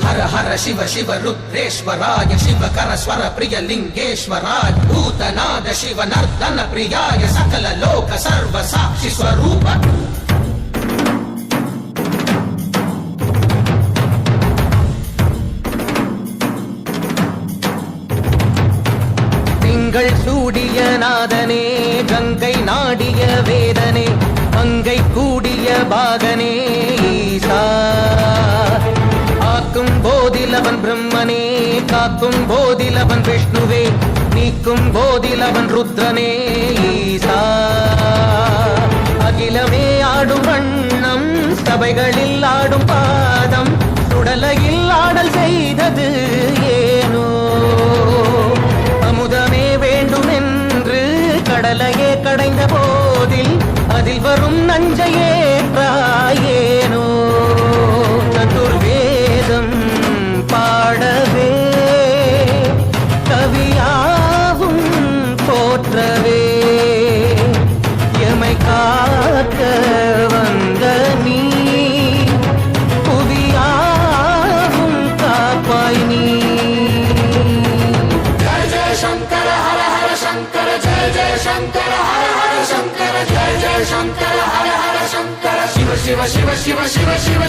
हर हर शिव शिव रुद्रेश्वराय शिवकर स्वर प्रिय लिंगेश्वराय भूतनाद शिव नर्दन प्रियाय सकल लोक सर्व साक्षी स्वरूप திங்கள் சூடிய நாதனே கங்கை நாடிய வேதனே மங்கை கூடிய பாகனே ஈசா ஆக்கும் போதிலவன் பிரம்மனே காக்கும் போதிலவன் விஷ்ணுவே நீக்கும் போதிலவன் ருத்ரனே ஈசா அகிலமே ஆடும் வண்ணம் சபைகளில் ஆடும் பாதம் சுடலையில் ஆடல் செய்தது ஏனோ அமுதமே வேண்டுமென்று கடலையே கடைந்த போதில் அதில் வரும் நஞ்சையே ஏனோ சதுர்வேதம் பாடவே கவியாவும் போற்றவே எமை காக்க வந்த நீ புவியாவும் காப்பாய் நீ जय जय शंकर हर हर शंकर जय जय शंकर हर हर शंकर जय जय शंकर हर हर शंकर शिव शिव शिव शिव शिव शिव